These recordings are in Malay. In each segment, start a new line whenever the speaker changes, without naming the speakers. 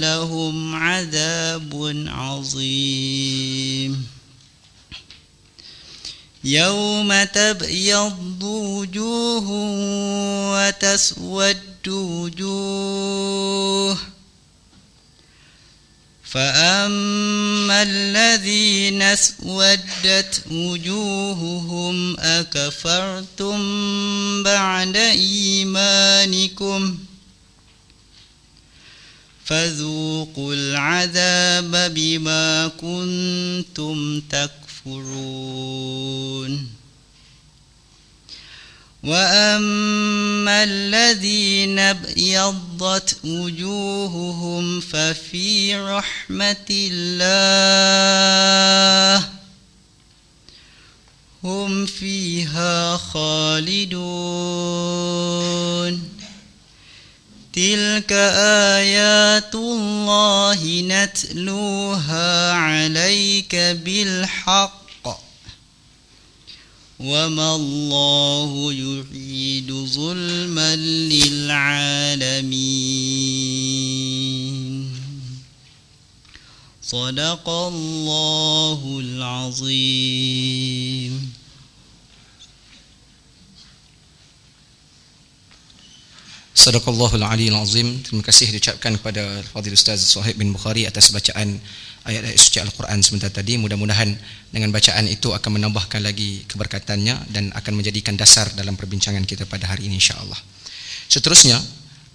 لهم عذاب عظيم يوم تبيض وجوه وتسود وجوه فأما الذين اسودت وجوههم أكفرتم بعد إيمانكم فذوقوا العذاب بما كنتم تكفرون وأما الذين ابيضت وجوههم ففي رحمة الله هم فيها خالدون تلك آيات الله نتلوها عليك بالحق وما الله يريد ظلما للعالمين صدق الله العظيم.
Sadaqallahul Aliyul Azim. Terima kasih diucapkan kepada Fadil Ustaz Suhaib bin Bukhari atas bacaan ayat-ayat suci Al-Quran sebentar tadi. Mudah-mudahan dengan bacaan itu akan menambahkan lagi keberkatannya dan akan menjadikan dasar dalam perbincangan kita pada hari ini insya-Allah. Seterusnya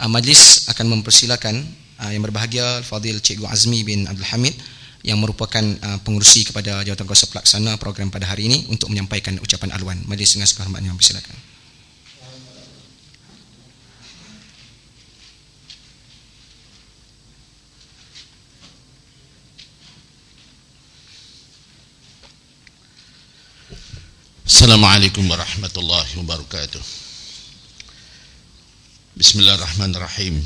majlis akan mempersilakan yang berbahagia Fadil Cikgu Azmi bin Abdul Hamid yang merupakan pengerusi kepada Jawatankuasa Pelaksana program pada hari ini untuk menyampaikan ucapan aluan. Majlis dengan segala hormatnya mempersilakan.
Assalamualaikum warahmatullahi wabarakatuh. Bismillahirrahmanirrahim.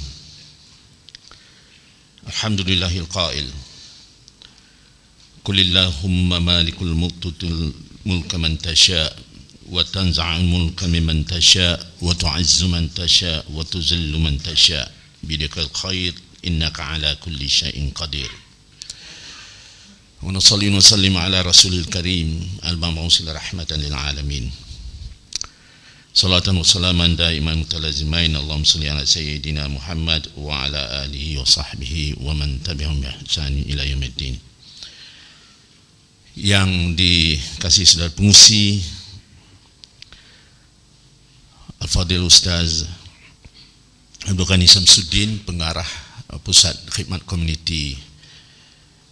Alhamdulillahil qail Qulillahumma malikul mulkutil mulka man tasha wa tanza'ul mulka mimman tasha wa tu'izzu man tasha wa tuzillu man tasha biyadikal khair innaka ala kulli syai'in qadir. Wa nusalli wa nusallim ala rasulil karim al-mab'uus rahmatan lil alamin. Salatan wa salaman daiman mutalazimain. Allahumma salli ala sayyidina Muhammad wa ala alihi wa sahbihi wa man tabi'ahum bi ihsan ila yaumiddin. Yang dikasihi saudara pengusi Al-Fadil Ustaz Abdul Ghani Samsuddin, pengarah Pusat Khidmat Komuniti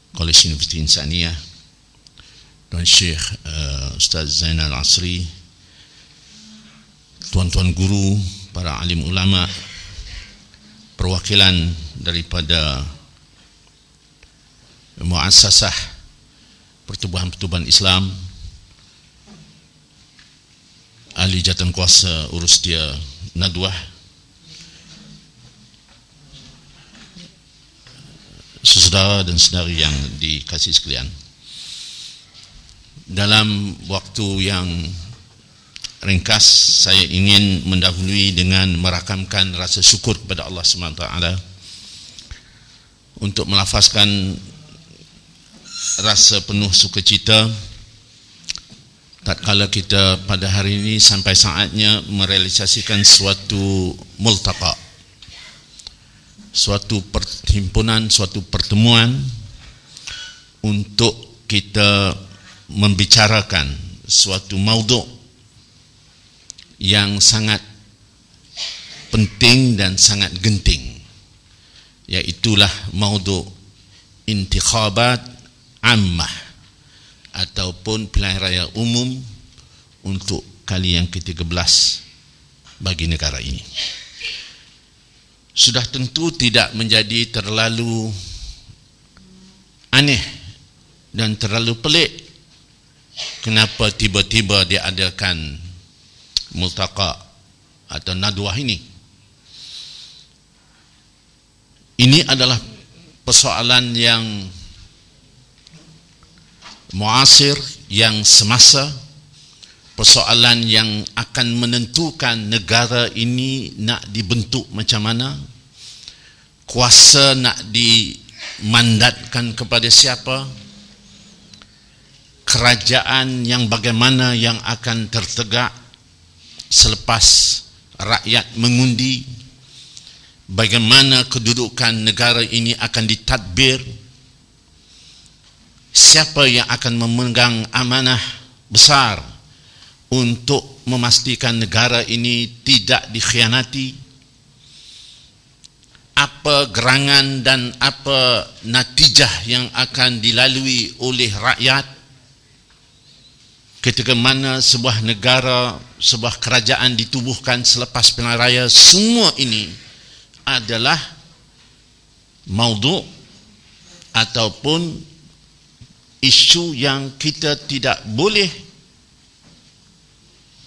Kolej Universiti Insaniyah, Tuan Syekh Ustaz Zainal Asri, tuan-tuan guru, para alim ulama, perwakilan daripada muassasah pertubuhan-pertubuhan Islam, ahli jawatankuasa urus dia Nadwah, saudara dan saudari yang dikasihi sekalian. Dalam waktu yang ringkas, saya ingin mendahului dengan merakamkan rasa syukur kepada Allah SWT untuk melafazkan rasa penuh sukacita tatkala kita pada hari ini sampai saatnya merealisasikan suatu multaqa, suatu perhimpunan, suatu pertemuan untuk kita membicarakan suatu maudhu' yang sangat penting dan sangat genting, iaitulah maudhu' intikhabat ammah ataupun pilihan raya umum untuk kali yang ke-13 bagi negara ini. Sudah tentu tidak menjadi terlalu aneh dan terlalu pelik kenapa tiba-tiba diadakan multaqa atau nadwah ini. Ini adalah persoalan yang muasir, yang semasa, persoalan yang akan menentukan negara ini nak dibentuk macam mana, kuasa nak dimandatkan kepada siapa, kerajaan yang bagaimana yang akan tertegak selepas rakyat mengundi, bagaimana kedudukan negara ini akan ditadbir, siapa yang akan memegang amanah besar untuk memastikan negara ini tidak dikhianati, apa gerangan dan apa natijah yang akan dilalui oleh rakyat ketika mana sebuah negara, sebuah kerajaan ditubuhkan selepas pilihan raya. Semua ini adalah maudhu' ataupun isu yang kita tidak boleh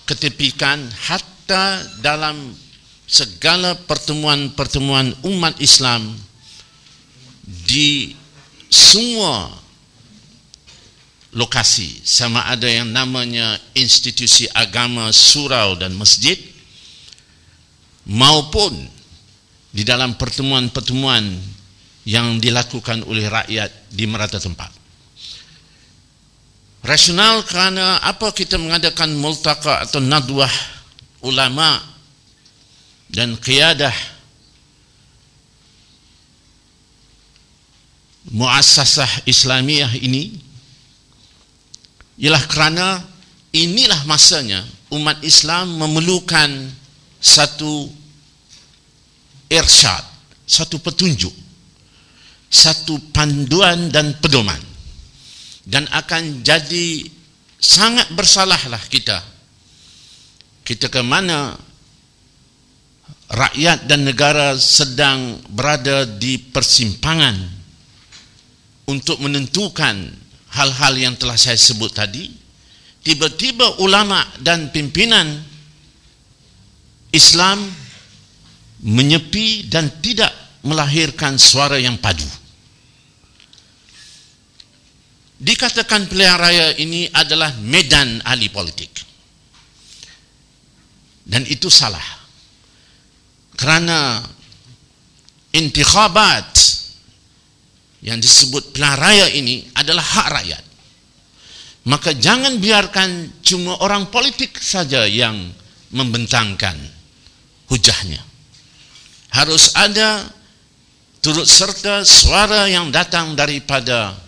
ketepikan hatta dalam segala pertemuan-pertemuan umat Islam di semua lokasi, sama ada yang namanya institusi agama, surau dan masjid, maupun di dalam pertemuan-pertemuan yang dilakukan oleh rakyat di merata tempat. Rasional kerana apa kita mengadakan multaqa atau nadwah ulama dan qiyadah muassasah Islamiyah ini ialah kerana inilah masanya umat Islam memerlukan satu irsyad, satu petunjuk, satu panduan dan pedoman. Dan akan jadi sangat bersalahlah kita ke mana rakyat dan negara sedang berada di persimpangan untuk menentukan hal-hal yang telah saya sebut tadi. Tiba-tiba ulama dan pimpinan Islam menyepi dan tidak melahirkan suara yang padu. Dikatakan pilihan raya ini adalah medan ahli politik, dan itu salah, kerana intikhabat yang disebut pilihan raya ini adalah hak rakyat. Maka jangan biarkan cuma orang politik saja yang membentangkan hujahnya. Harus ada turut serta suara yang datang daripada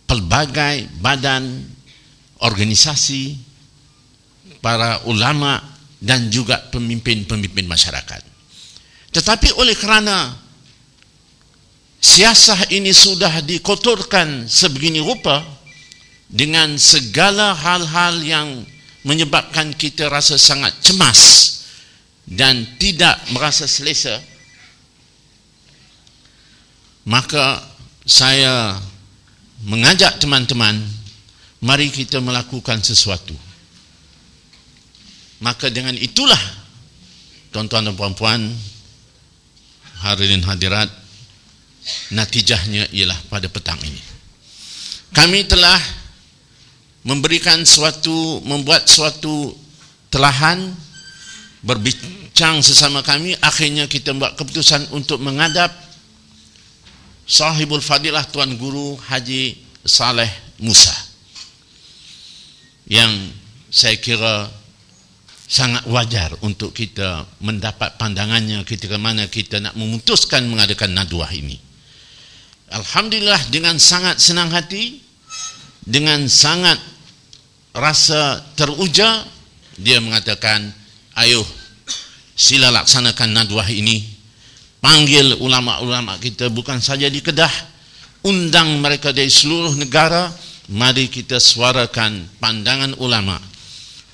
pelbagai badan, organisasi, para ulama dan juga pemimpin-pemimpin masyarakat. Tetapi oleh kerana siasah ini sudah dikotorkan sebegini rupa dengan segala hal-hal yang menyebabkan kita rasa sangat cemas dan tidak merasa selesa, maka saya mengajak teman-teman, mari kita melakukan sesuatu. Maka dengan itulah, tuan-tuan dan puan-puan, hadirin hadirat, natijahnya ialah pada petang ini kami telah membuat suatu telahan, berbincang sesama kami. Akhirnya kita buat keputusan untuk menghadap Sahibul Fadilah Tuan Guru Haji Saleh Musa, yang saya kira sangat wajar untuk kita mendapat pandangannya ketika mana kita nak memutuskan mengadakan nadwah ini. Alhamdulillah, dengan sangat senang hati, dengan sangat rasa teruja, dia mengatakan, ayo sila laksanakan nadwah ini. Panggil ulama-ulama kita bukan saja di Kedah, undang mereka dari seluruh negara. Mari kita suarakan pandangan ulama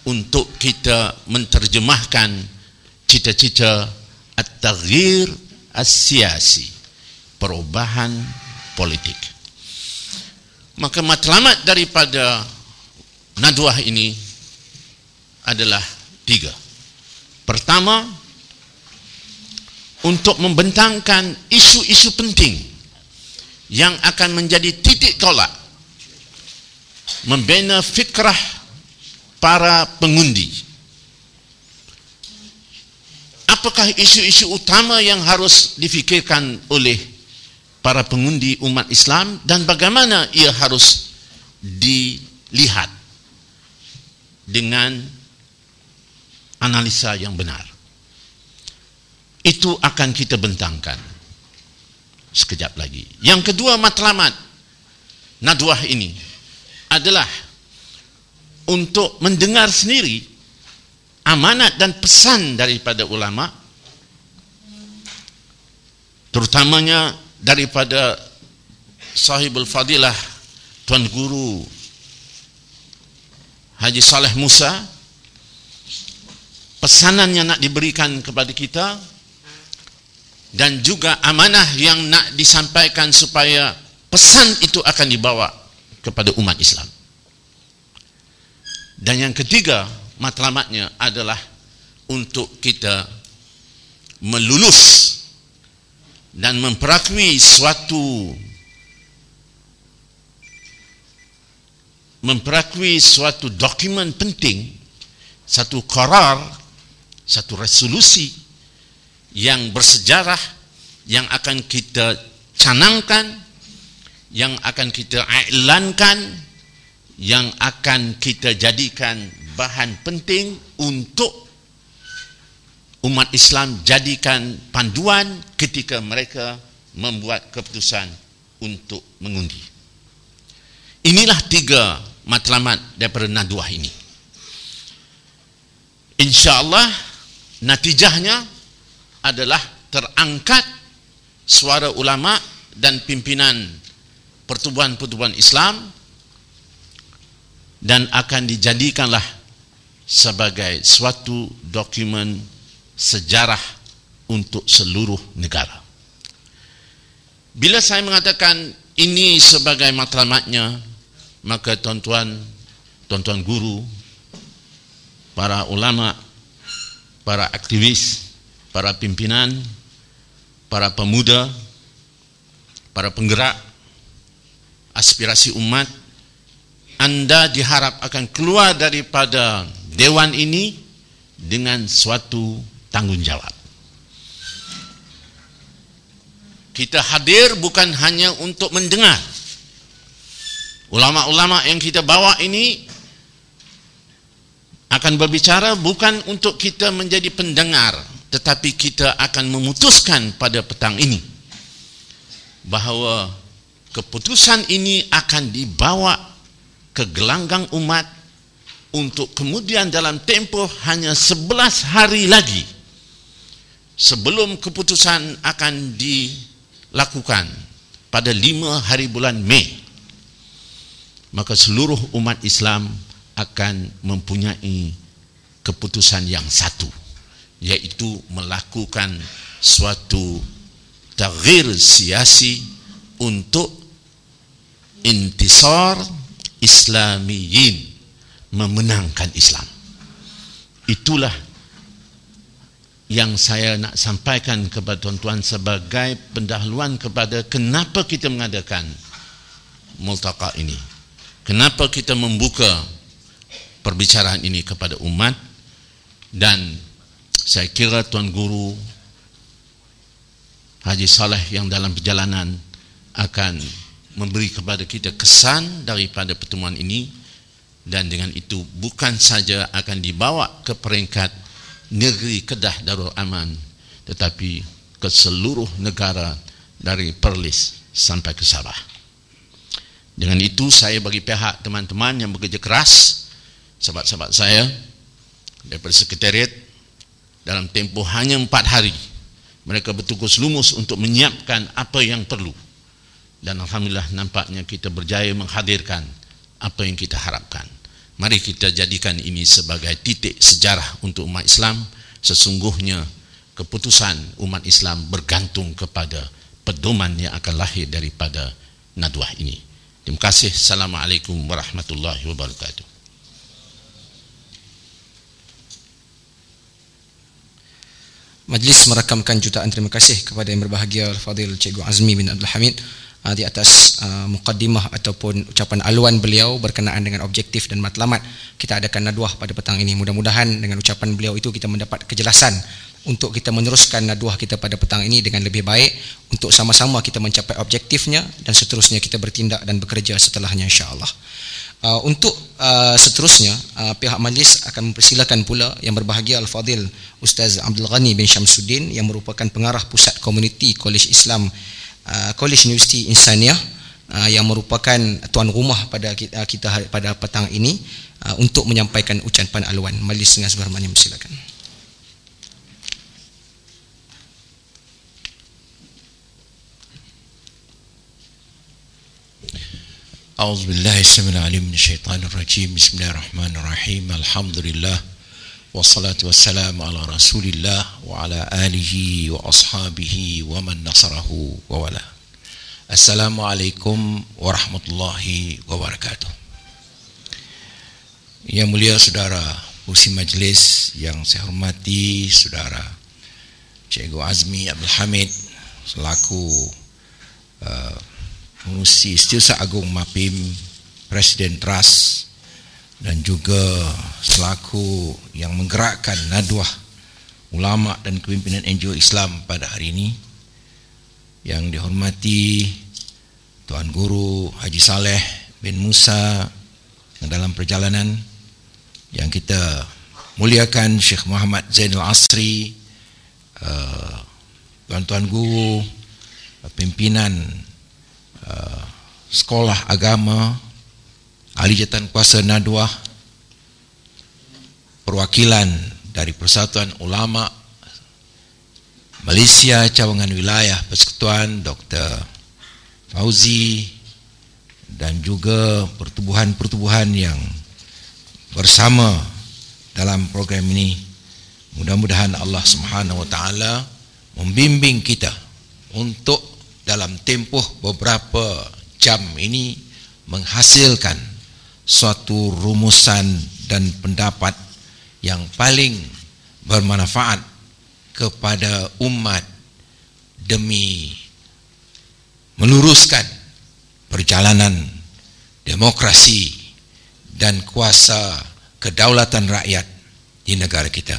untuk kita menterjemahkan cita-cita at-taghyir as-siyasi, perubahan politik. Maka matlamat daripada nadwah ini adalah 3. Pertama, untuk membentangkan isu-isu penting yang akan menjadi titik tolak, membina fikrah para pengundi. apakah isu-isu utama yang harus difikirkan oleh para pengundi umat Islam dan bagaimana ia harus dilihat dengan analisa yang benar. Itu akan kita bentangkan sekejap lagi. Yang kedua, matlamat nadwah ini adalah untuk mendengar sendiri amanat dan pesan daripada ulama, terutamanya daripada sahibul fadilah Tuan Guru Haji Saleh Musa. Pesanan yang nak diberikan kepada kita dan juga amanah yang nak disampaikan supaya pesan itu akan dibawa kepada umat Islam. Dan yang ketiga, matlamatnya adalah untuk kita melulus dan memperakui suatu dokumen penting, satu qarar, satu resolusi yang bersejarah, yang akan kita canangkan, yang akan kita iklankan, yang akan kita jadikan bahan penting untuk umat Islam jadikan panduan ketika mereka membuat keputusan untuk mengundi. Inilah 3 matlamat daripada nadwah ini. InsyaAllah natijahnya adalah terangkat suara ulama dan pimpinan pertubuhan-pertubuhan Islam dan akan dijadikanlah sebagai suatu dokumen sejarah untuk seluruh negara. Bila saya mengatakan ini sebagai matlamatnya, maka tuan-tuan guru, para ulama, para aktivis, para pimpinan, para pemuda, para penggerak aspirasi umat, anda diharap akan keluar daripada dewan ini dengan suatu tanggungjawab. Kita hadir bukan hanya untuk mendengar. Ulama-ulama yang kita bawa ini akan berbicara bukan untuk kita menjadi pendengar, tetapi kita akan memutuskan pada petang ini bahawa keputusan ini akan dibawa ke gelanggang umat untuk kemudian dalam tempoh hanya 11 hari lagi sebelum keputusan akan dilakukan pada 5 hari bulan Mei, maka seluruh umat Islam akan mempunyai keputusan yang satu, yaitu melakukan suatu taghyir siasi untuk intisar Islamiyin, memenangkan Islam. Itulah yang saya nak sampaikan kepada tuan-tuan sebagai pendahuluan kepada kenapa kita mengadakan multaqa ini, kenapa kita membuka perbicaraan ini kepada umat. Dan saya kira Tuan Guru Haji Saleh yang dalam perjalanan akan memberi kepada kita kesan daripada pertemuan ini, dan dengan itu bukan saja akan dibawa ke peringkat negeri Kedah Darul Aman, tetapi ke seluruh negara dari Perlis sampai ke Sabah. Dengan itu saya bagi pihak teman-teman yang bekerja keras, sahabat-sahabat saya daripada sekretariat, dalam tempoh hanya 4 hari mereka bertugas lumus untuk menyiapkan apa yang perlu, dan alhamdulillah nampaknya kita berjaya menghadirkan apa yang kita harapkan. Mari kita jadikan ini sebagai titik sejarah untuk umat Islam. Sesungguhnya keputusan umat Islam bergantung kepada pedoman yang akan lahir daripada nadwah ini. Terima kasih. Assalamualaikum warahmatullahi wabarakatuh.
Majlis merakamkan jutaan terima kasih kepada yang berbahagia Al-Fadhil Cikgu Azmi bin Abdul Hamid di atas mukaddimah ataupun ucapan aluan beliau berkenaan dengan objektif dan matlamat kita adakan nadwah pada petang ini. Mudah-mudahan dengan ucapan beliau itu kita mendapat kejelasan untuk kita meneruskan nadwah kita pada petang ini dengan lebih baik, untuk sama-sama kita mencapai objektifnya, dan seterusnya kita bertindak dan bekerja setelahnya insya-Allah. Untuk seterusnya pihak majlis akan mempersilakan pula yang berbahagia Al-Fadil Ustaz Abdul Ghani bin Syamsuddin yang merupakan pengarah pusat komuniti Kolej Islam Kolej Universiti Insaniah yang merupakan tuan rumah pada kita pada petang ini untuk menyampaikan ucapan aluan. Majlis dengan sebahormatnya silakan.
A'udzubillahi samil alim minasyaitanir rajim. Bismillahirrahmanirrahim. Alhamdulillah wassalatu wassalamu ala Rasulillah wa ala alihi wa ashabihi wa man nasarahu wa wala. Assalamualaikum warahmatullahi wabarakatuh. Yang mulia saudara Kursi Majlis yang saya hormati, saudara Cikgu Azmi Abdul Hamid selaku pengurusi Setiausaha Agung MAPIM, Presiden Trust, dan juga selaku yang menggerakkan nadwah ulama dan kepimpinan NGO Islam pada hari ini. Yang dihormati Tuan Guru Haji Saleh bin Musa dalam perjalanan, yang kita muliakan Syekh Muhammad Zainul Asri, tuan-tuan guru, pimpinan sekolah agama, ahli jawatan kuasa nadwah, perwakilan dari Persatuan Ulama Malaysia Cawangan Wilayah Persekutuan Dr. Fauzi, dan juga pertubuhan-pertubuhan yang bersama dalam program ini. Mudah-mudahan Allah Subhanahu wa taala membimbing kita untuk dalam tempoh beberapa jam ini menghasilkan suatu rumusan dan pendapat yang paling bermanfaat kepada umat demi meluruskan perjalanan demokrasi dan kuasa kedaulatan rakyat di negara kita.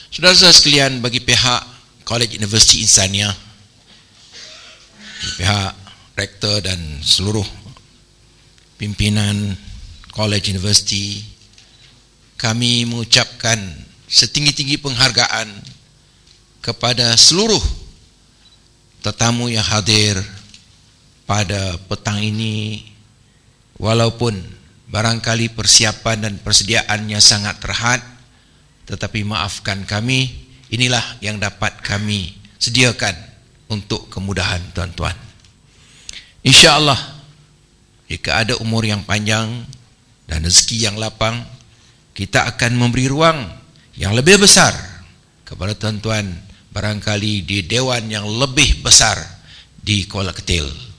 Saudara-saudara sekalian, bagi pihak Kolej Universiti Insaniah, pihak rektor dan seluruh pimpinan Kolej Universiti, kami mengucapkan setinggi-tinggi penghargaan kepada seluruh tetamu yang hadir pada petang ini. Walaupun barangkali persiapan dan persediaannya sangat terhad, tetapi maafkan kami, inilah yang dapat kami sediakan untuk kemudahan tuan-tuan. InsyaAllah, jika ada umur yang panjang dan rezeki yang lapang, kita akan memberi ruang yang lebih besar kepada tuan-tuan, barangkali di dewan yang lebih besar di Kuala Ketil.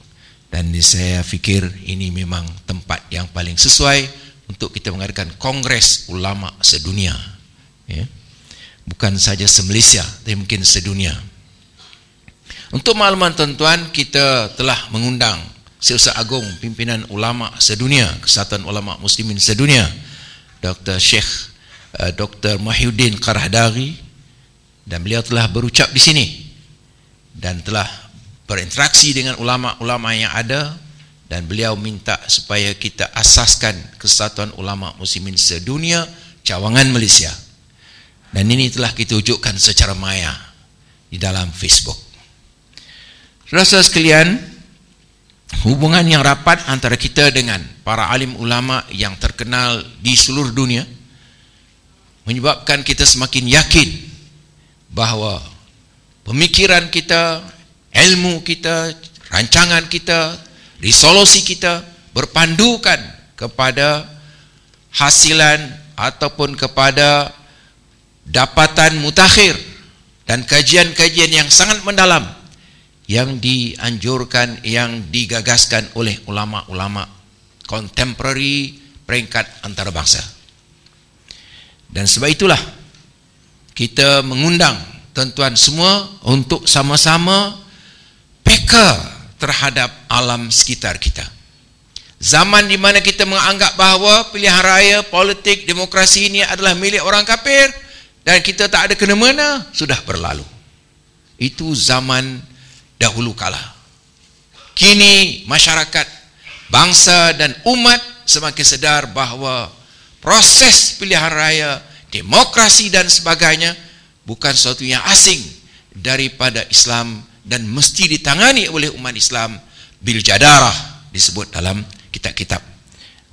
Dan saya fikir ini memang tempat yang paling sesuai untuk kita mengadakan Kongres Ulama Sedunia, ya. Bukan saja se-Malaysia, tapi mungkin sedunia. Untuk makluman tuan-tuan, kita telah mengundang Setiausaha Agung Pimpinan Ulama Sedunia, Kesatuan Ulama Muslimin Sedunia, Dr. Syekh Dr. Mahyuddin Qarahdari, dan beliau telah berucap di sini dan telah berinteraksi dengan ulama-ulama yang ada, dan beliau minta supaya kita asaskan Kesatuan Ulama Muslimin Sedunia Cawangan Malaysia. Dan ini telah kita wujudkan secara maya di dalam Facebook. Saudara-saudara sekalian, hubungan yang rapat antara kita dengan para alim ulama yang terkenal di seluruh dunia menyebabkan kita semakin yakin bahawa pemikiran kita, ilmu kita, rancangan kita, resolusi kita berpandukan kepada hasilan ataupun kepada dapatan mutakhir dan kajian-kajian yang sangat mendalam yang dianjurkan, yang digagaskan oleh ulama-ulama kontemporari peringkat antarabangsa. Dan sebab itulah kita mengundang tuan-tuan semua untuk sama-sama peka terhadap alam sekitar kita. Zaman di mana kita menganggap bahawa pilihan raya, politik, demokrasi ini adalah milik orang kafir, dan kita tak ada kena-mena, sudah berlalu. Itu zaman dahulu kala. Kini masyarakat, bangsa dan umat semakin sedar bahawa proses pilihan raya, demokrasi dan sebagainya bukan sesuatu yang asing daripada Islam dan mesti ditangani oleh umat Islam bil jadarah, disebut dalam kitab-kitab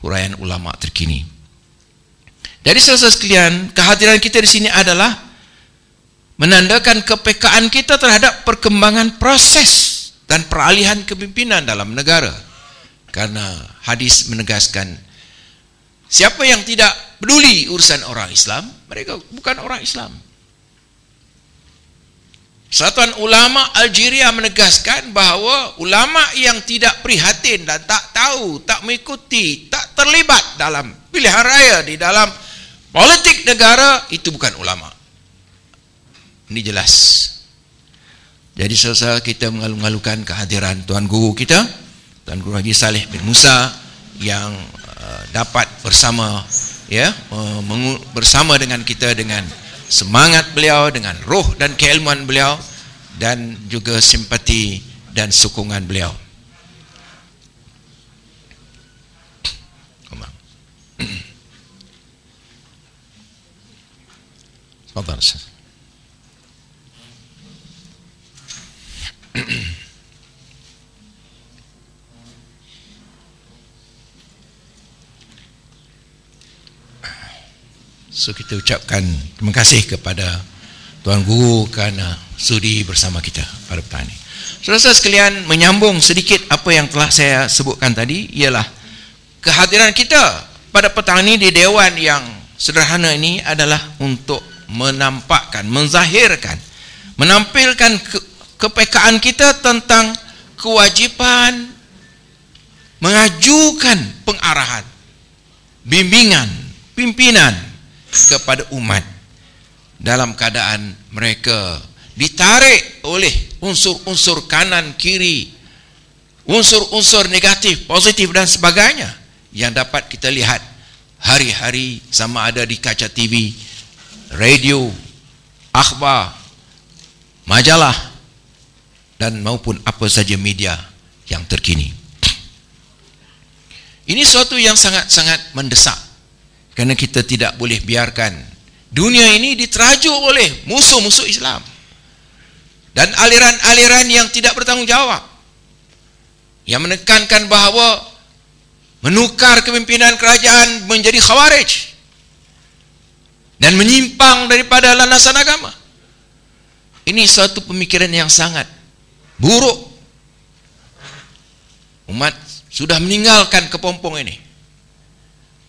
huraian ulama terkini. Jadi saudara sekalian, kehadiran kita di sini adalah menandakan kepekaan kita terhadap perkembangan proses dan peralihan kepimpinan dalam negara. Karena hadis menegaskan, siapa yang tidak peduli urusan orang Islam, mereka bukan orang Islam. Persatuan Ulama Algeria menegaskan bahawa ulama yang tidak prihatin dan tak tahu, tak mengikuti, tak terlibat dalam pilihan raya di dalam politik negara, itu bukan ulama. Ini jelas. Jadi saudara, kita mengalu-alukan kehadiran Tuan Guru kita, Tuan Guru Haji Saleh bin Musa, yang dapat bersama bersama dengan kita, dengan semangat beliau, dengan roh dan keilmuan beliau, dan juga simpati dan sokongan beliau. Tafadhal Ustaz. So kita ucapkan terima kasih kepada Tuan Guru kerana sudi bersama kita pada petang ini. Saudara sekalian, menyambung sedikit apa yang telah saya sebutkan tadi, ialah kehadiran kita pada petang ini di Dewan yang sederhana ini adalah untuk menampakkan, menzahirkan, menampilkan kepekaan kita tentang kewajipan mengajukan pengarahan, bimbingan, pimpinan kepada umat dalam keadaan mereka ditarik oleh unsur-unsur kanan kiri, unsur-unsur negatif, positif dan sebagainya yang dapat kita lihat hari-hari, sama ada di kaca TV, radio, akhbar, majalah, dan maupun apa saja media yang terkini. Ini suatu yang sangat-sangat mendesak, kerana kita tidak boleh biarkan dunia ini diterajuk oleh musuh-musuh Islam dan aliran-aliran yang tidak bertanggung jawab, yang menekankan bahawa menukar kepimpinan kerajaan menjadi khawarij dan menyimpang daripada landasan agama. Ini suatu pemikiran yang sangat buruk. Umat sudah meninggalkan kepompong ini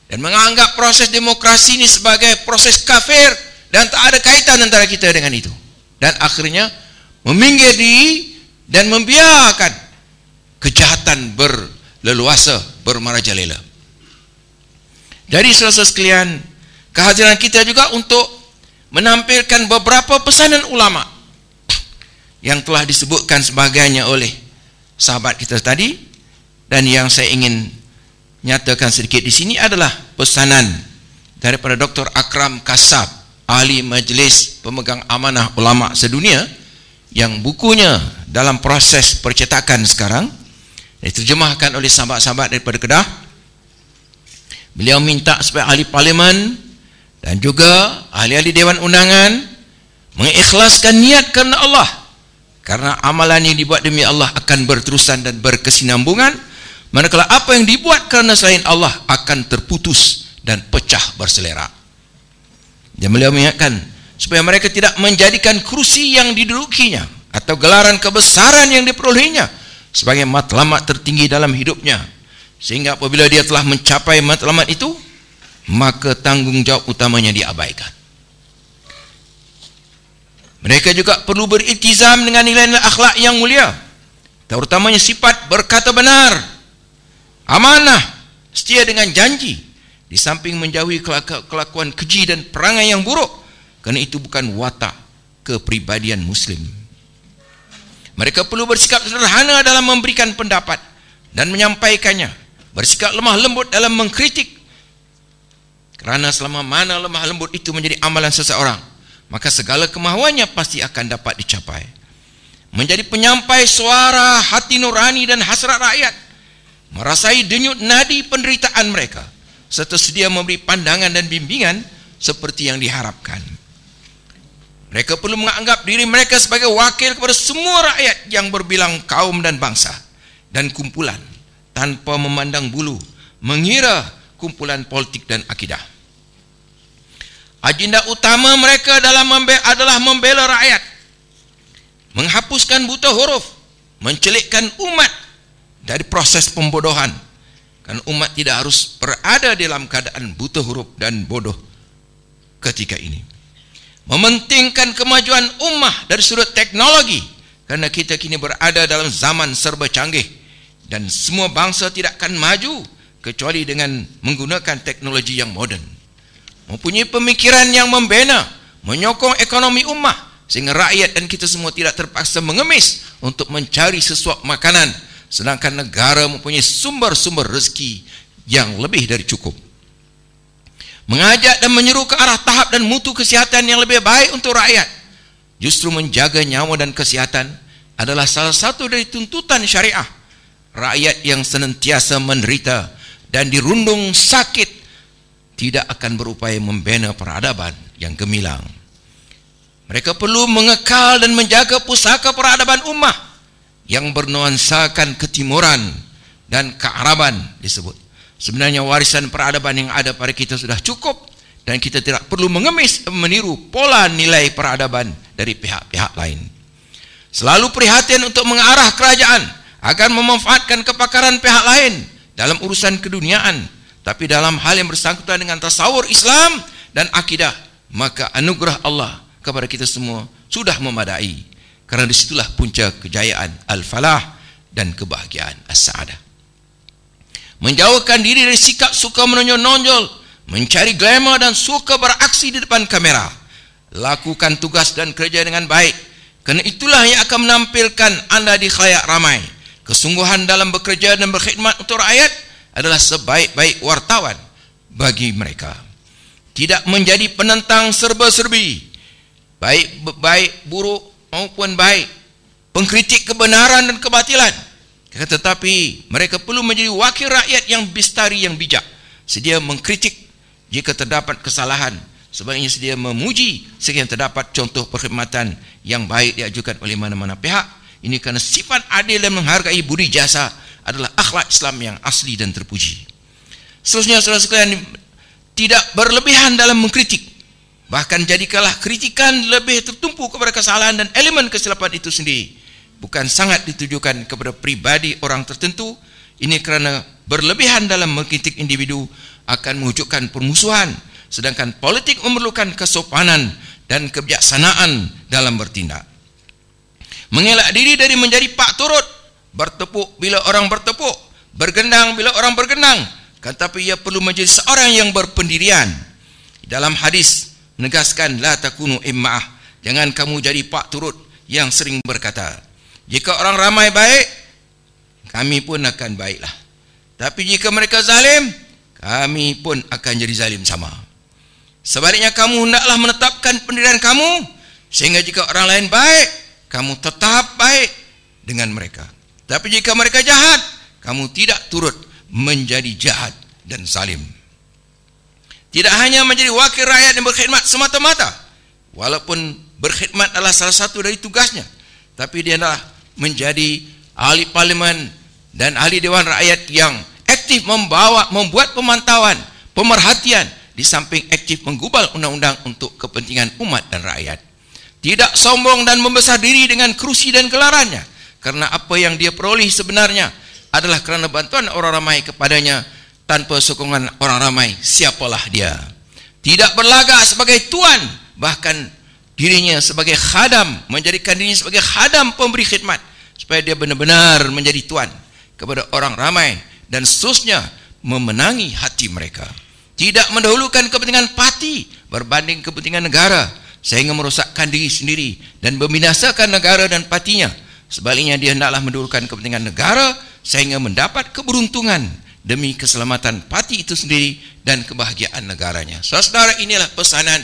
dan menganggap proses demokrasi ini sebagai proses kafir dan tak ada kaitan antara kita dengan itu, dan akhirnya meminggir diri dan membiarkan kejahatan berleluasa, bermerajalela. Jadi saudara sekalian, kehadiran kita juga untuk menampilkan beberapa pesanan ulama yang telah disebutkan sebagainya oleh sahabat kita tadi, dan yang saya ingin nyatakan sedikit di sini adalah pesanan daripada Dr. Akram Kasab, ahli majlis pemegang amanah ulama sedunia, yang bukunya dalam proses percetakan sekarang, diterjemahkan oleh sahabat-sahabat daripada Kedah. Beliau minta supaya ahli parlimen dan juga ahli-ahli Dewan Undangan mengikhlaskan niat kerana Allah, karena amalan yang dibuat demi Allah akan berterusan dan berkesinambungan, manakala apa yang dibuat kerana selain Allah akan terputus dan pecah berselera. Dan beliau mengingatkan supaya mereka tidak menjadikan kursi yang didudukinya atau gelaran kebesaran yang diperolehnya sebagai matlamat tertinggi dalam hidupnya, sehingga apabila dia telah mencapai matlamat itu, maka tanggungjawab utamanya diabaikan. Mereka juga perlu beriltizam dengan nilai-nilai akhlak yang mulia, terutamanya sifat berkata benar, amanah, setia dengan janji, di samping menjauhi kelakuan keji dan perangai yang buruk, kerana itu bukan watak kepribadian Muslim. Mereka perlu bersikap sederhana dalam memberikan pendapat dan menyampaikannya, bersikap lemah lembut dalam mengkritik, kerana selama mana lemah lembut itu menjadi amalan seseorang, maka segala kemahuannya pasti akan dapat dicapai. Menjadi penyampai suara hati nurani dan hasrat rakyat, merasai denyut nadi penderitaan mereka, serta sedia memberi pandangan dan bimbingan seperti yang diharapkan. Mereka perlu menganggap diri mereka sebagai wakil kepada semua rakyat yang berbilang kaum dan bangsa dan kumpulan, tanpa memandang bulu, mengira kumpulan politik dan akidah. Agenda utama mereka adalah membela rakyat, menghapuskan buta huruf, mencelikkan umat dari proses pembodohan. Kan umat tidak harus berada dalam keadaan buta huruf dan bodoh ketika ini. Mementingkan kemajuan ummah dari sudut teknologi, karena kita kini berada dalam zaman serba canggih dan semua bangsa tidak akan maju kecuali dengan menggunakan teknologi yang moden. Mempunyai pemikiran yang membina, menyokong ekonomi ummah sehingga rakyat dan kita semua tidak terpaksa mengemis untuk mencari sesuap makanan, sedangkan negara mempunyai sumber-sumber rezeki yang lebih dari cukup. Mengajak dan menyeru ke arah tahap dan mutu kesihatan yang lebih baik untuk rakyat. Justru menjaga nyawa dan kesihatan adalah salah satu dari tuntutan syariah. Rakyat yang senantiasa menderita dan dirundung sakit tidak akan berupaya membina peradaban yang gemilang. Mereka perlu mengekal dan menjaga pusaka peradaban ummah yang bernuansakan ketimuran dan kearaban disebut. Sebenarnya warisan peradaban yang ada pada kita sudah cukup dan kita tidak perlu mengemis meniru pola nilai peradaban dari pihak-pihak lain. Selalu prihatin untuk mengarah kerajaan agar memanfaatkan kepakaran pihak lain dalam urusan keduniaan, tapi dalam hal yang bersangkutan dengan tasawur Islam dan akidah, maka anugerah Allah kepada kita semua sudah memadai, karena disitulah punca kejayaan al-falah dan kebahagiaan as-sa'adah. Menjauhkan diri dari sikap suka menonjol-nonjol, mencari glamour dan suka beraksi di depan kamera. Lakukan tugas dan kerja dengan baik, kerana itulah yang akan menampilkan anda di khalayak ramai. Kesungguhan dalam bekerja dan berkhidmat untuk rakyat adalah sebaik-baik wartawan bagi mereka. Tidak menjadi penentang serba-serbi, baik buruk maupun baik, pengkritik kebenaran dan kebatilan. Tetapi mereka perlu menjadi wakil rakyat yang bistari, yang bijak, sedia mengkritik jika terdapat kesalahan, sebaliknya sedia memuji sekiranya terdapat contoh perkhidmatan yang baik diajukan oleh mana-mana pihak. Ini kerana sifat adil dan menghargai budi jasa adalah akhlak Islam yang asli dan terpuji. Seterusnya, saudara sekalian, tidak berlebihan dalam mengkritik, bahkan jadikanlah kritikan lebih tertumpu kepada kesalahan dan elemen kesilapan itu sendiri, bukan sangat ditujukan kepada pribadi orang tertentu. Ini kerana berlebihan dalam mengkritik individu akan mewujudkan permusuhan, sedangkan politik memerlukan kesopanan dan kebijaksanaan dalam bertindak. Mengelak diri dari menjadi pak turut, bertepuk bila orang bertepuk, bergendang bila orang bergendang, tetapi ia perlu menjadi seorang yang berpendirian. Dalam hadis menegaskan, la takunu imma'ah, jangan kamu jadi pak turut yang sering berkata, jika orang ramai baik, kami pun akan baiklah. Tapi jika mereka zalim, kami pun akan jadi zalim sama. Sebaliknya, kamu hendaklah menetapkan pendirian kamu, sehingga jika orang lain baik, kamu tetap baik dengan mereka. Tapi jika mereka jahat, kamu tidak turut menjadi jahat dan zalim. Tidak hanya menjadi wakil rakyat yang berkhidmat semata-mata, walaupun berkhidmat adalah salah satu dari tugasnya, tapi dia adalah menjadi ahli parlimen dan ahli dewan rakyat yang aktif membuat pemantauan, pemerhatian, di samping aktif menggubal undang-undang untuk kepentingan umat dan rakyat. Tidak sombong dan membesar diri dengan kerusi dan gelarannya, karena apa yang dia peroleh sebenarnya adalah kerana bantuan orang ramai kepadanya. Tanpa sokongan orang ramai, siapalah dia. Tidak berlagak sebagai tuan, bahkan dirinya sebagai khadam, menjadikan dirinya sebagai khadam pemberi khidmat, supaya dia benar-benar menjadi tuan kepada orang ramai dan seterusnya memenangi hati mereka. Tidak mendahulukan kepentingan parti berbanding kepentingan negara, sehingga merosakkan diri sendiri dan membinasakan negara dan partinya. Sebaliknya, dia hendaklah mendahulukan kepentingan negara sehingga mendapat keberuntungan demi keselamatan parti itu sendiri dan kebahagiaan negaranya. Saudara-saudara, inilah pesanan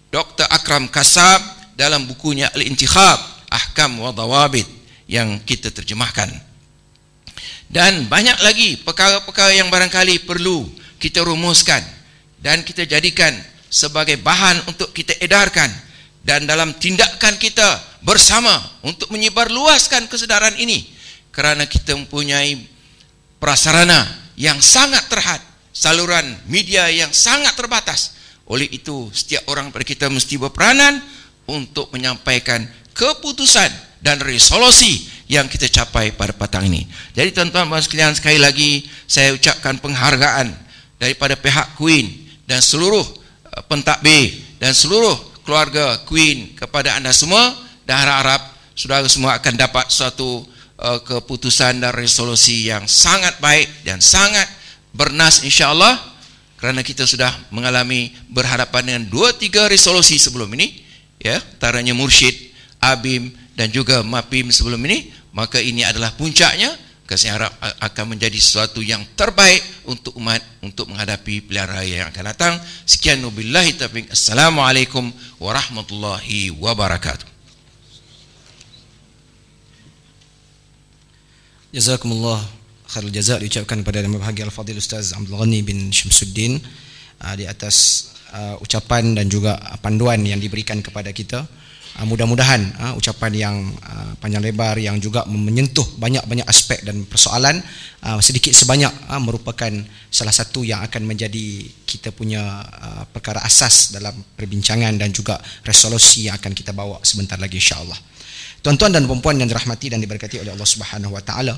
Dr. Akram Kasab dalam bukunya Al-Intikhab, Ahkam wa Dawabit yang kita terjemahkan. Dan banyak lagi perkara-perkara yang barangkali perlu kita rumuskan dan kita jadikan sebagai bahan untuk kita edarkan, dan dalam tindakan kita bersama untuk menyebarluaskan kesedaran ini, kerana kita mempunyai prasarana yang sangat terhad, saluran media yang sangat terbatas. Oleh itu setiap orang pada kita mesti berperanan untuk menyampaikan keputusan dan resolusi yang kita capai pada petang ini. Jadi tuan-tuan dan sekalian, sekali lagi saya ucapkan penghargaan daripada pihak Queen dan seluruh pentadbir dan seluruh keluarga Queen kepada anda semua, dan harap-harap saudara semua akan dapat suatu keputusan dan resolusi yang sangat baik dan sangat bernas insya-Allah, kerana kita sudah mengalami berhadapan dengan 2-3 resolusi sebelum ini, ya, antaranya Mursyid, Abim dan juga Mapim sebelum ini. Maka ini adalah puncaknya. Saya harap akan menjadi sesuatu yang terbaik untuk umat untuk menghadapi pilihan raya yang akan datang. Sekian, wabillahi taufiq. Assalamualaikum warahmatullahi wabarakatuh.
Jazakumullah khairul jazak diucapkan kepada yang berbahagia Al-Fadhil Ustaz Abdul Ghani bin Syamsuddin di atas ucapan dan juga panduan yang diberikan kepada kita. Mudah-mudahan ucapan yang panjang lebar yang juga menyentuh banyak-banyak aspek dan persoalan sedikit sebanyak merupakan salah satu yang akan menjadi kita punya perkara asas dalam perbincangan dan juga resolusi yang akan kita bawa sebentar lagi insya-Allah. Tuan-tuan dan puan-puan yang dirahmati dan diberkati oleh Allah Subhanahu wa taala,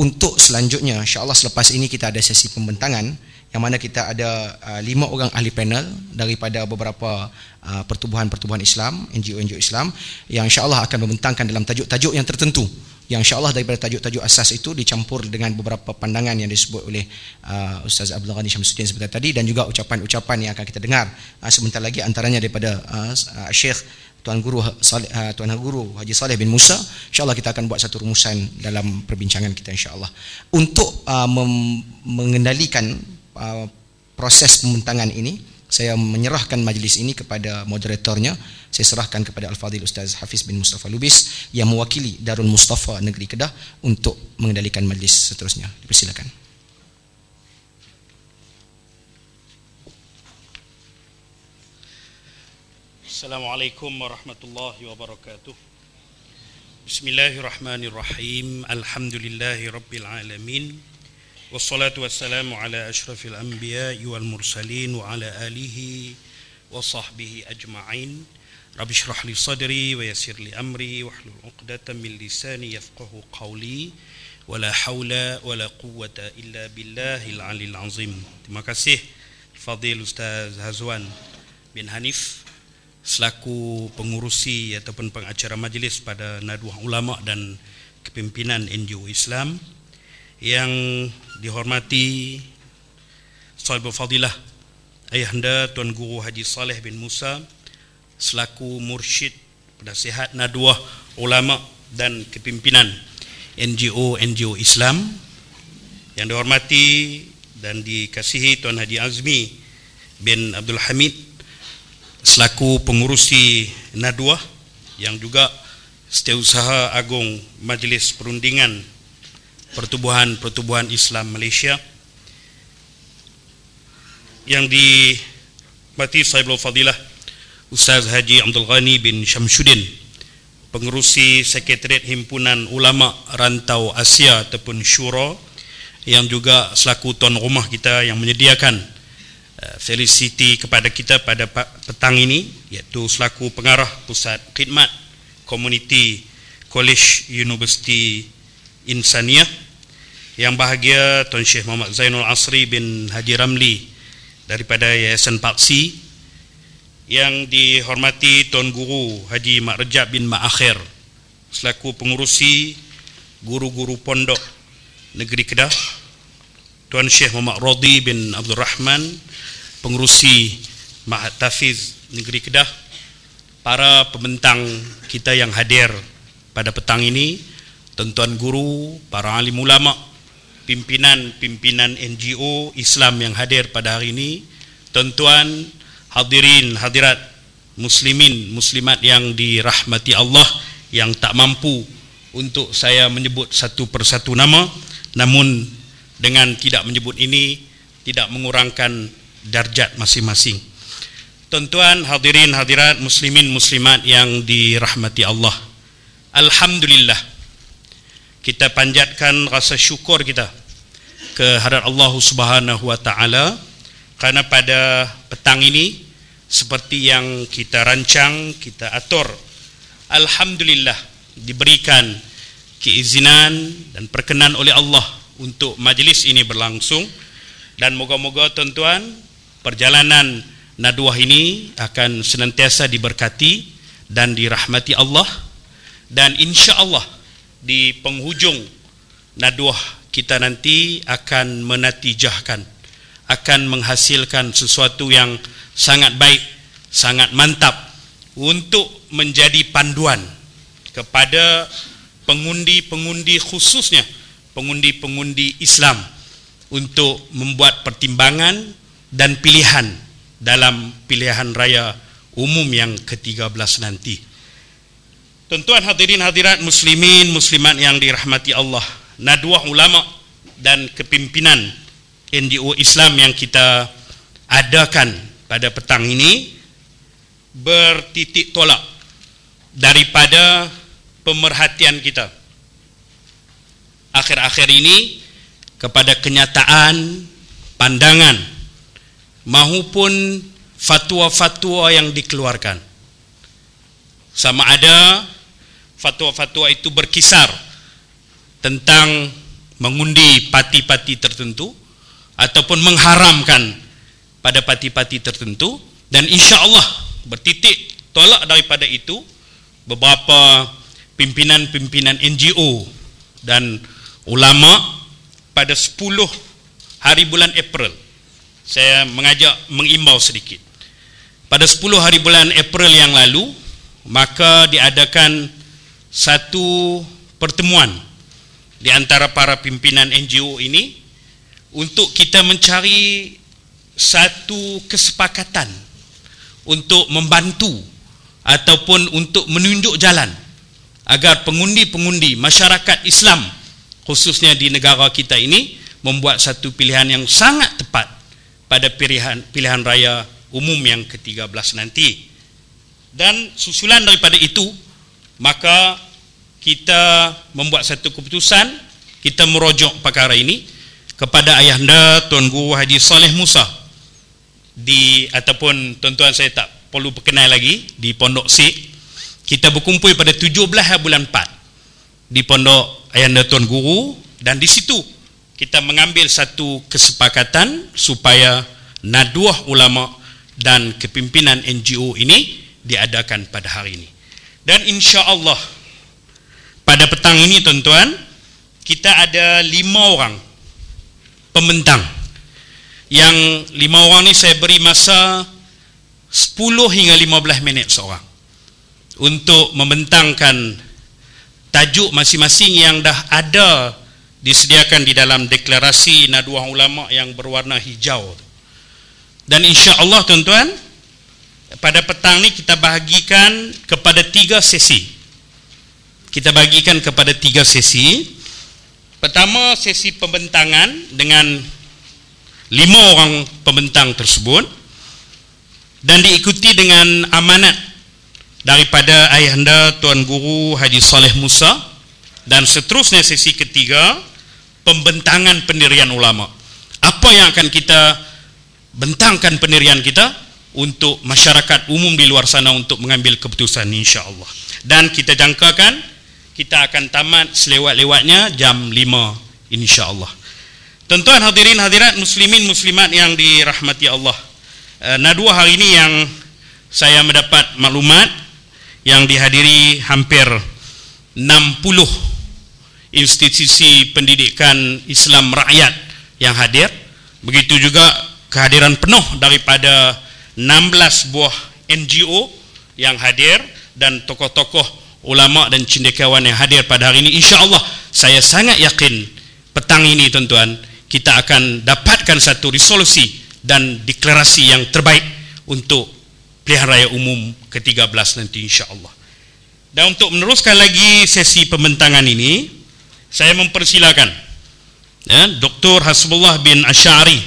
untuk selanjutnya insya-Allah selepas ini kita ada sesi pembentangan yang mana kita ada 5 orang ahli panel daripada beberapa pertubuhan-pertubuhan Islam, NGO-NGO Islam yang insya-Allah akan membentangkan dalam tajuk-tajuk yang tertentu, yang insya-Allah daripada tajuk-tajuk asas itu dicampur dengan beberapa pandangan yang disebut oleh Ustaz Abdul Ghani Syamsuddin sebentar tadi, dan juga ucapan-ucapan yang akan kita dengar sebentar lagi, antaranya daripada Syekh Tuan Guru Haji Saleh bin Musa. InsyaAllah kita akan buat satu rumusan dalam perbincangan kita insyaAllah. Untuk mengendalikan proses pembentangan ini, saya menyerahkan majlis ini kepada moderatornya. Saya serahkan kepada Al-Fadhil Ustaz Hafiz bin Mustafa Lubis yang mewakili Darul Mustafa Negeri Kedah untuk mengendalikan majlis seterusnya. Dipersilakan.
Assalamualaikum warahmatullahi wabarakatuh. Bismillahirrahmanirrahim. Alhamdulillahi rabbil alamin. Wassalatu wassalamu ala ashrafil anbiya'i wal mursalin wa ala alihi wa sahbihi ajma'in. Rabbi shrah li sadri wa yassir li amri wahlul 'uqdatam min lisani yafqahu qawli. Wala haula wala quwwata illa billahil 'aliyil 'azim. Terima kasih Fadil Ustaz Hazwan bin Hanif selaku pengurusi ataupun pengacara majlis pada Nadwah Ulama dan kepimpinan NGO Islam. Yang dihormati Sahibul Fadilah Ayahanda Tuan Guru Haji Saleh bin Musa selaku mursyid penasihat Nadwah Ulama dan kepimpinan NGO Islam. Yang dihormati dan dikasihi Tuan Haji Azmi bin Abdul Hamid selaku pengurusi Nadwah yang juga Setiausaha Agung Majlis Perundingan Pertubuhan Islam Malaysia. Yang dihormati Sahibul Fadilah Ustaz Haji Abdul Ghani bin Syamsuddin, pengurusi Sekretariat Himpunan Ulama Rantau Asia ataupun Syura, yang juga selaku tuan rumah kita yang menyediakan felicity kepada kita pada petang ini, iaitu selaku pengarah Pusat Khidmat Community College University Insaniah. Yang bahagia Tuan Syekh Muhammad Zainul Asri bin Haji Ramli daripada Yayasan Paksi. Yang dihormati Tuan Guru Haji Mak Rejab bin Mak Akhir selaku pengurusi guru-guru pondok Negeri Kedah. Tuan Syekh Muhammad Rodi bin Abdul Rahman, pengurusi Ma'had Tafiz Negeri Kedah. Para pembentang kita yang hadir pada petang ini, tuan-tuan guru, para alim ulama, pimpinan NGO Islam yang hadir pada hari ini, tuan-tuan hadirin hadirat muslimin muslimat yang dirahmati Allah, yang tak mampu untuk saya menyebut satu persatu nama, namun dengan tidak menyebut ini tidak mengurangkan darjat masing-masing. Tuan-tuan, hadirin hadirat, muslimin muslimat yang dirahmati Allah, alhamdulillah, kita panjatkan rasa syukur kita ke hadirat Allah Subhanahu wa taala kerana pada petang ini seperti yang kita rancang, kita atur, alhamdulillah diberikan keizinan dan perkenan oleh Allah untuk majlis ini berlangsung, dan moga-moga tuan-tuan perjalanan nadwah ini akan senantiasa diberkati dan dirahmati Allah, dan insya-Allah di penghujung nadwah kita nanti akan menatijahkan, akan menghasilkan sesuatu yang sangat baik, sangat mantap untuk menjadi panduan kepada pengundi-pengundi, khususnya pengundi-pengundi Islam, untuk membuat pertimbangan dan pilihan dalam pilihan raya umum yang ke-13 nanti. Tuan-tuan, hadirin hadirat, muslimin muslimat yang dirahmati Allah, nadwah ulama dan kepimpinan NGO Islam yang kita adakan pada petang ini bertitik tolak daripada pemerhatian kita akhir-akhir ini kepada kenyataan, pandangan maupun fatwa-fatwa yang dikeluarkan. Sama ada fatwa-fatwa itu berkisar tentang mengundi parti-parti tertentu ataupun mengharamkan pada parti-parti tertentu, dan insya-Allah bertitik tolak daripada itu beberapa pimpinan-pimpinan NGO dan ulama pada 10 hari bulan April. Saya mengimbau sedikit. Pada 10 hari bulan April yang lalu, maka diadakan satu pertemuan di antara para pimpinan NGO ini untuk kita mencari satu kesepakatan untuk membantu ataupun untuk menunjuk jalan agar pengundi-pengundi masyarakat Islam khususnya di negara kita ini membuat satu pilihan yang sangat tepat pada pilihan raya umum yang ke-13 nanti. Dan susulan daripada itu, maka kita membuat satu keputusan, kita merujuk perkara ini kepada Ayahanda Tuan Guru Haji Saleh Musa ataupun tuan-tuan saya tak perlu perkenal lagi, di Pondok Sik. Kita berkumpul pada 17 bulan 4 di Pondok Ayahanda Tuan Guru, dan di situ kita mengambil satu kesepakatan supaya nadwah ulama dan kepimpinan NGO ini diadakan pada hari ini. Dan insya-Allah pada petang ini tuan-tuan, kita ada 5 orang pembentang. Yang 5 orang ni saya beri masa 10 hingga 15 minit seorang untuk membentangkan tajuk masing-masing yang dah ada disediakan di dalam deklarasi nadwah ulama yang berwarna hijau. Dan insya-Allah tuan-tuan, pada petang ni kita bahagikan kepada 3 sesi. Kita bagikan kepada 3 sesi. Pertama, sesi pembentangan dengan 5 orang pembentang tersebut, dan diikuti dengan amanat daripada Ayahanda Tuan Guru Haji Saleh Musa, dan seterusnya sesi ketiga pembentangan pendirian ulama. Apa yang akan kita bentangkan pendirian kita untuk masyarakat umum di luar sana untuk mengambil keputusan insya-Allah. Dan kita jangkakan kita akan tamat selewat-lewatnya jam 5 insya-Allah. Tuan-tuan, hadirin hadirat, muslimin muslimat yang dirahmati Allah, nadwah hari ini yang saya mendapat maklumat yang dihadiri hampir 60 institusi pendidikan Islam rakyat yang hadir, begitu juga kehadiran penuh daripada 16 buah NGO yang hadir dan tokoh-tokoh ulama dan cendekiawan yang hadir pada hari ini. Insya-Allah saya sangat yakin petang ini tuan-tuan kita akan dapatkan satu resolusi dan deklarasi yang terbaik untuk pilihan raya umum ke-13 nanti insya-Allah. Dan untuk meneruskan lagi sesi pembentangan ini, saya mempersilakan Dr. Hasbullah bin Asy'ari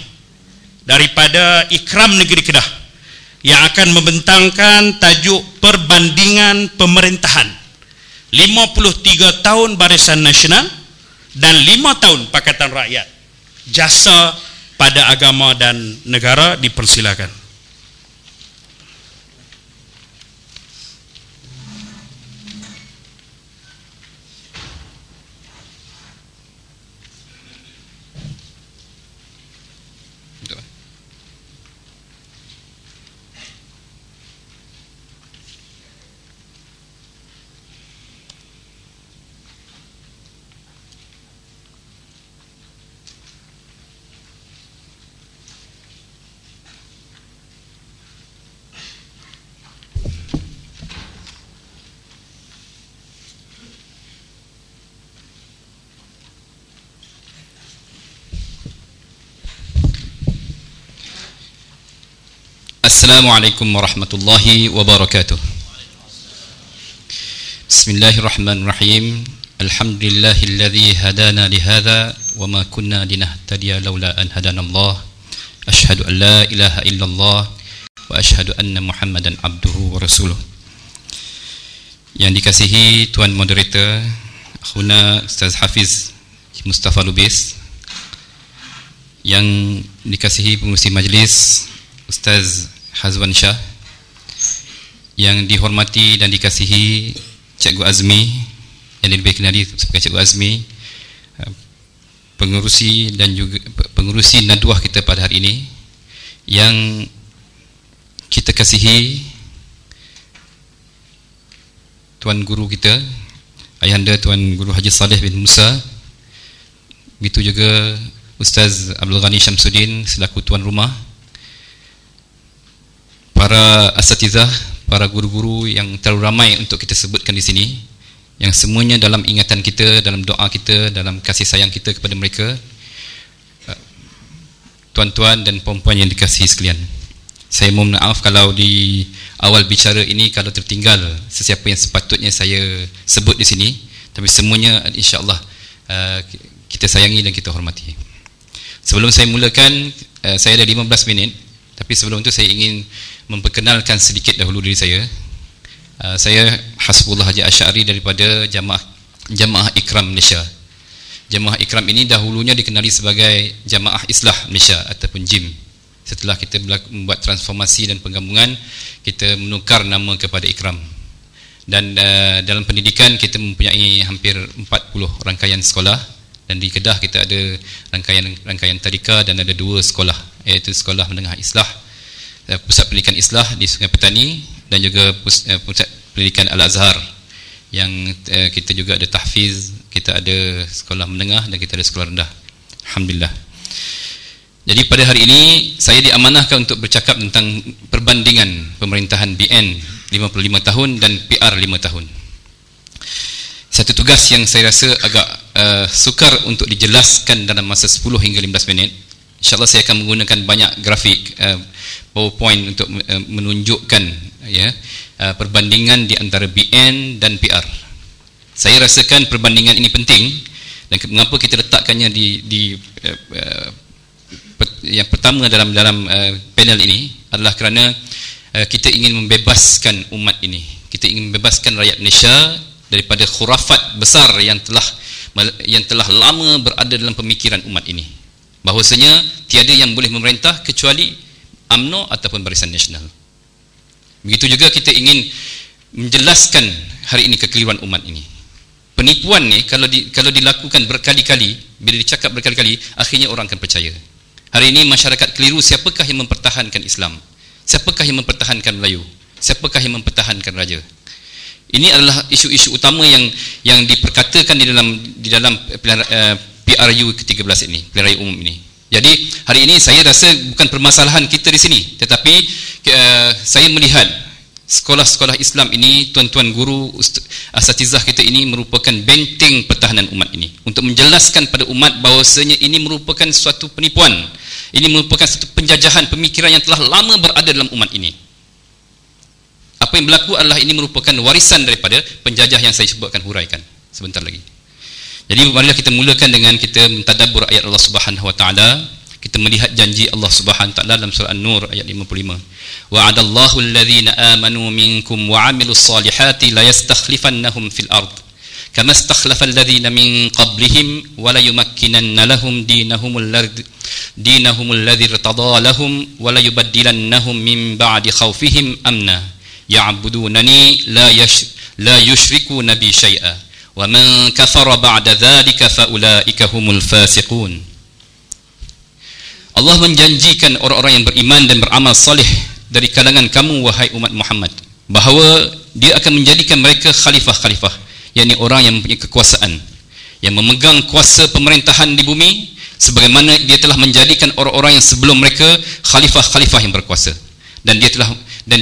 daripada Ikram Negeri Kedah yang akan membentangkan tajuk perbandingan pemerintahan 53 tahun Barisan Nasional dan 5 tahun Pakatan Rakyat, jasa pada agama dan negara. Dipersilakan.
Assalamualaikum warahmatullahi wabarakatuh. Bismillahirrahmanirrahim. Alhamdulillahilladzi hadana lihadza wa ma kunna linahtadiya laula an hadanallah. Asyhadu an la ilaha illallah wa asyhadu anna Muhammadan abduhu wa rasuluh. Yang dikasihi Tuan Moderator, Akhuna Ustaz Hafiz Mustafa Lubis, yang dikasihi pengurusi majlis Ustaz Hazwan Shah, yang dihormati dan dikasihi Cikgu Azmi, yang lebih kenali sebagai Cikgu Azmi, pengurusi dan juga pengurusi Nadwah kita pada hari ini, yang kita kasihi Tuan Guru kita, Ayahanda Tuan Guru Haji Saleh bin Musa, begitu juga Ustaz Abdul Ghani Syamsuddin selaku tuan rumah, para asatizah, para guru-guru yang terlalu ramai untuk kita sebutkan di sini, yang semuanya dalam ingatan kita, dalam doa kita, dalam kasih sayang kita kepada mereka, tuan-tuan dan puan-puan yang dikasihi sekalian. Saya mohon maaf kalau di awal bicara ini kalau tertinggal sesiapa yang sepatutnya saya sebut di sini, tapi semuanya insya-Allah kita sayangi dan kita hormati. Sebelum saya mulakan, saya ada 15 minit, tapi sebelum itu saya ingin memperkenalkan sedikit dahulu diri saya. Saya Hasbullah Haji Asy'ari daripada Jamaah Ikram Malaysia. Jamaah Ikram ini dahulunya dikenali sebagai Jamaah Islah Malaysia ataupun JIM. Setelah kita membuat transformasi dan penggabungan, kita menukar nama kepada Ikram. Dan dalam pendidikan kita mempunyai hampir 40 rangkaian sekolah, dan di Kedah kita ada rangkaian tadika dan ada 2 sekolah, iaitu Sekolah Menengah Islah, Pusat Pendidikan Islah di Sungai Petani, dan juga Pusat Pendidikan Al-Azhar, yang kita juga ada tahfiz, kita ada sekolah menengah dan kita ada sekolah rendah. Alhamdulillah. Jadi pada hari ini saya diamanahkan untuk bercakap tentang perbandingan pemerintahan BN 55 tahun dan PR 5 tahun. Satu tugas yang saya rasa agak sukar untuk dijelaskan dalam masa 10 hingga 15 minit. InsyaAllah saya akan menggunakan banyak grafik PowerPoint untuk menunjukkan perbandingan di antara BN dan PR. Saya rasakan perbandingan ini penting, dan mengapa kita letakkannya di yang pertama dalam panel ini adalah kerana kita ingin membebaskan umat ini. Kita ingin membebaskan rakyat Malaysia daripada khurafat besar yang telah lama berada dalam pemikiran umat ini, bahwasanya tiada yang boleh memerintah kecuali UMNO ataupun Barisan Nasional. Begitu juga kita ingin menjelaskan hari ini kekeliruan umat ini. Penipuan ni kalau dilakukan berkali-kali, bila dicakap berkali-kali, akhirnya orang akan percaya. Hari ini masyarakat keliru, siapakah yang mempertahankan Islam? Siapakah yang mempertahankan Melayu? Siapakah yang mempertahankan raja? Ini adalah isu-isu utama yang diperkatakan di dalam PRU ke-13 ini, pilihan raya umum ini. Jadi hari ini saya rasa bukan permasalahan kita di sini, tetapi saya melihat sekolah-sekolah Islam ini, tuan-tuan guru, asatizah kita ini merupakan benteng pertahanan umat ini, untuk menjelaskan pada umat bahawasanya ini merupakan suatu penipuan, ini merupakan satu penjajahan pemikiran yang telah lama berada dalam umat ini.
Apa yang berlaku adalah ini merupakan warisan daripada penjajah yang saya sebutkan huraikan sebentar lagi. Jadi marilah kita mulakan dengan kita mentadabbur ayat Allah Subhanahu wa taala. Kita melihat janji Allah Subhanahu wa taala dalam surah An-Nur ayat 55. Wa'adallahu alladhina amanu minkum wa 'amilus salihati la yastakhlifannahum fil ard kama istakhlafa alladhina min qablihim wa la yumakkinanna lahum dinahum alladhi irtada lahum wa la yubaddilannahum min ba'di khawfihim amna ya'budunani la yushrikuna bi syai'a wa man kafara ba'da dhalika fa ulaika humul fasiqun. Allah menjanjikan orang-orang yang beriman dan beramal salih dari kalangan kamu wahai umat Muhammad bahawa dia akan menjadikan mereka khalifah-khalifah, yakni orang yang mempunyai kekuasaan, yang memegang kuasa pemerintahan di bumi sebagaimana dia telah menjadikan orang-orang yang sebelum mereka khalifah-khalifah yang berkuasa, dan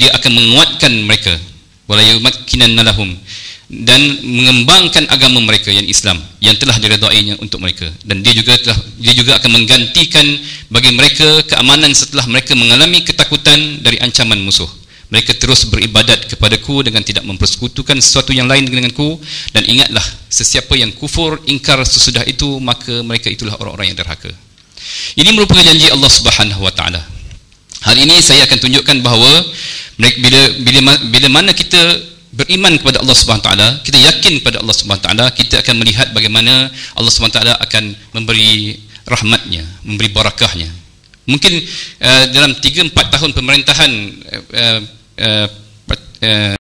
dia akan menguatkan mereka wala yumakkinanna lahum, dan mengembangkan agama mereka yang Islam yang telah diredainya untuk mereka, dan dia juga akan menggantikan bagi mereka keamanan setelah mereka mengalami ketakutan dari ancaman musuh. Mereka terus beribadat kepadaku dengan tidak mempersekutukan sesuatu yang lain denganku, dan ingatlah sesiapa yang kufur ingkar sesudah itu maka mereka itulah orang-orang yang derhaka. Ini merupakan janji Allah Subhanahu wa taala. Hari ini saya akan tunjukkan bahawa bila mana kita beriman kepada Allah Subhanahu wa taala, kita yakin kepada Allah Subhanahu wa taala, kita akan melihat bagaimana Allah Subhanahu wa taala akan memberi rahmatnya, memberi barakahnya. Mungkin dalam 3-4 tahun pemerintahan